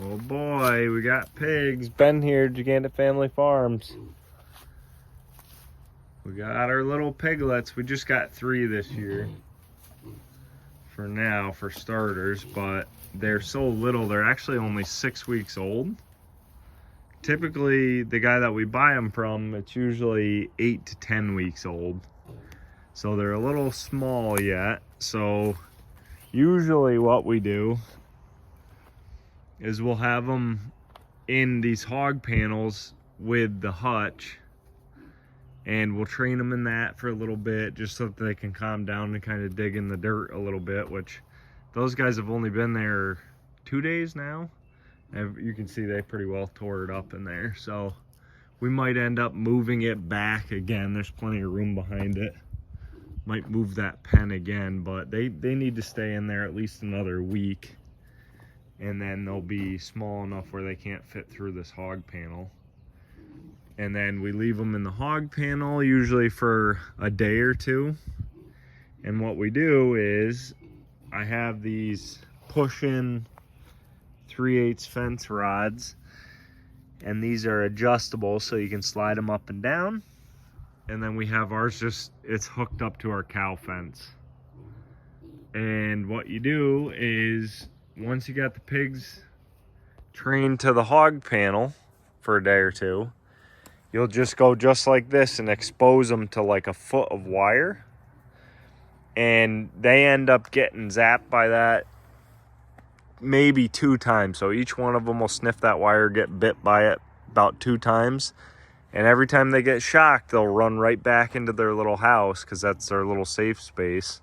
Oh boy, we got pigs. Ben here, Gigantic Family Farms. We got our little piglets. We just got 3 this year. For now, for starters, but they're so little, they're actually only 6 weeks old. Typically, the guy that we buy them from, it's usually 8 to 10 weeks old. So they're a little small yet. So usually what we do is we'll have them in these hog panels with the hutch, and we'll train them in that for a little bit just so that they can calm down and kind of dig in the dirt a little bit, which those guys have only been there 2 days now. And you can see they pretty well tore it up in there. So we might end up moving it back again. There's plenty of room behind it. Might move that pen again, but they need to stay in there at least another week. And then they'll be small enough where they can't fit through this hog panel. And then we leave them in the hog panel usually for a day or 2. And what we do is I have these push-in 3/8 fence rods, and these are adjustable so you can slide them up and down. And then we have ours it's hooked up to our cow fence. And what you do is once you got the pigs trained to the hog panel for a day or 2, you'll just go just like this and expose them to like a foot of wire. And they end up getting zapped by that maybe 2 times. So each one of them will sniff that wire, get bit by it about 2 times. And every time they get shocked, they'll run right back into their little house because that's their little safe space.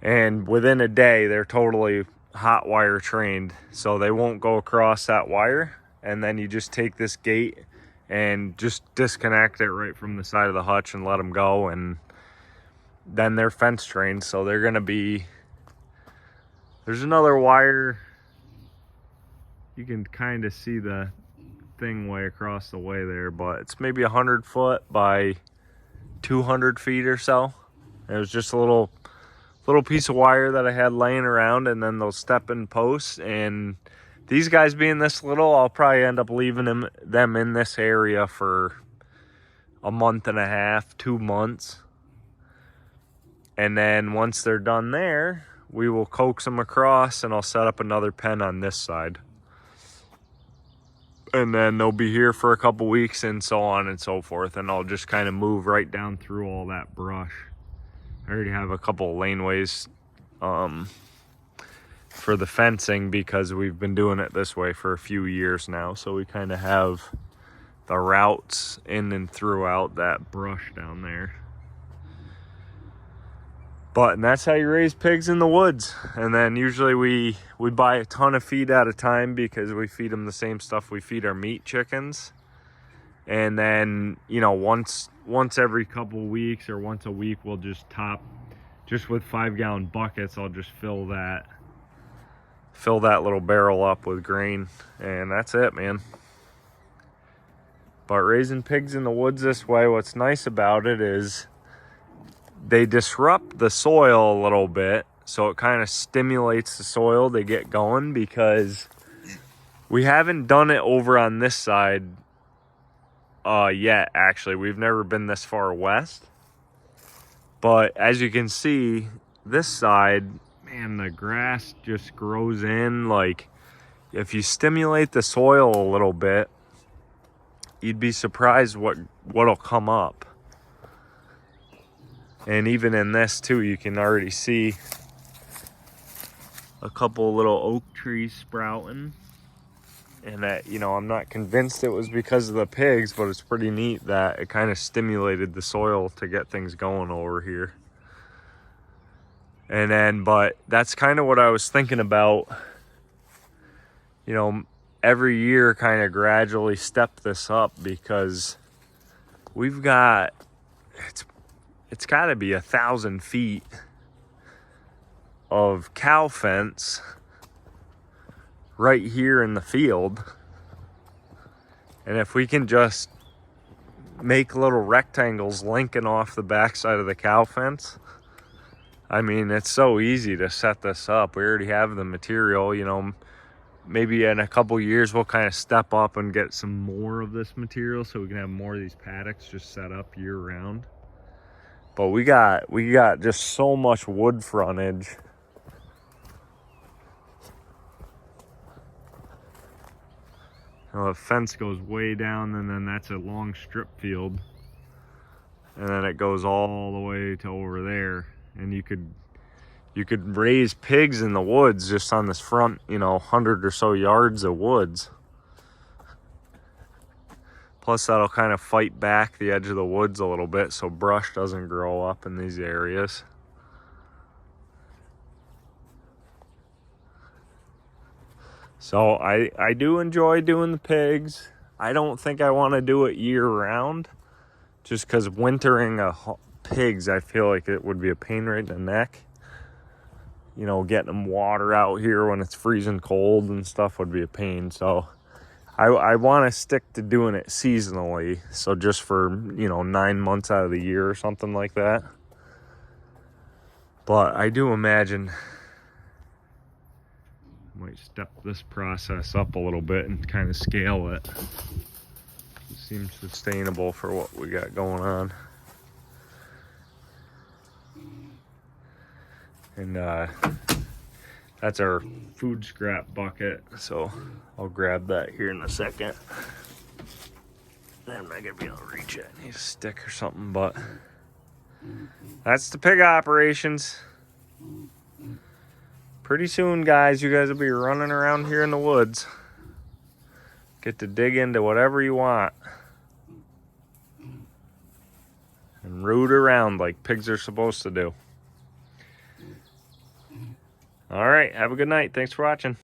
And within a day, they're totally hot wire trained. So they won't go across that wire. And then you just take this gate and just disconnect it right from the side of the hutch and let them go. And then they're fence trained. So they're going to be... There's another wire. You can kind of see the thing way across the way there, but it's maybe 100 foot by 200 feet or so. It was just a little piece of wire that I had laying around, and then those step-in posts. And these guys being this little, I'll probably end up leaving them in this area for a month and a half, 2 months. And then once they're done there, we will coax them across, and I'll set up another pen on this side. And then they'll be here for a couple weeks and so on and so forth. And I'll just kind of move right down through all that brush. I already have a couple of laneways for the fencing because we've been doing it this way for a few years now. So we kind of have the routes in and throughout that brush down there. And that's how you raise pigs in the woods. And then usually we buy a ton of feed at a time because we feed them the same stuff we feed our meat chickens. And then, you know, once every couple weeks or once a week, we'll just with 5-gallon buckets, I'll just fill that little barrel up with grain. And that's it, man. But raising pigs in the woods this way, what's nice about it is they disrupt the soil a little bit, so it kind of stimulates the soil to get going, because we haven't done it over on this side yet. Actually, we've never been this far west, but as you can see, this side, man, the grass just grows in. Like, if you stimulate the soil a little bit, you'd be surprised what'll come up. And even in this too, you can already see a couple little oak trees sprouting. And that, you know, I'm not convinced it was because of the pigs, but it's pretty neat that it kind of stimulated the soil to get things going over here. And then, but that's kind of what I was thinking about, you know, every year kind of gradually step this up, because we've got, it's got to be 1,000 feet of cow fence right here in the field. And if we can just make little rectangles linking off the backside of the cow fence, I mean, it's so easy to set this up. We already have the material, you know. Maybe in a couple years we'll kind of step up and get some more of this material so we can have more of these paddocks just set up year round. But we got just so much wood frontage. You know, the fence goes way down, and then that's a long strip field. And then it goes all the way to over there. And you could raise pigs in the woods just on this front, you know, 100 or so yards of woods. Plus that'll kind of fight back the edge of the woods a little bit so brush doesn't grow up in these areas. So I do enjoy doing the pigs. I don't think I want to do it year round, just because wintering pigs, I feel like it would be a pain right in the neck. You know, getting them water out here when it's freezing cold and stuff would be a pain. So I want to stick to doing it seasonally. So just for, you know, 9 months out of the year or something like that. But I do imagine I might step this process up a little bit and kind of scale it. It seems sustainable for what we got going on. And that's our food scrap bucket, so I'll grab that here in a second. I'm not gonna be able to reach it. I need a stick or something, but that's the pig operations. Pretty soon, guys, you guys will be running around here in the woods. Get to dig into whatever you want and root around like pigs are supposed to do. All right, have a good night. Thanks for watching.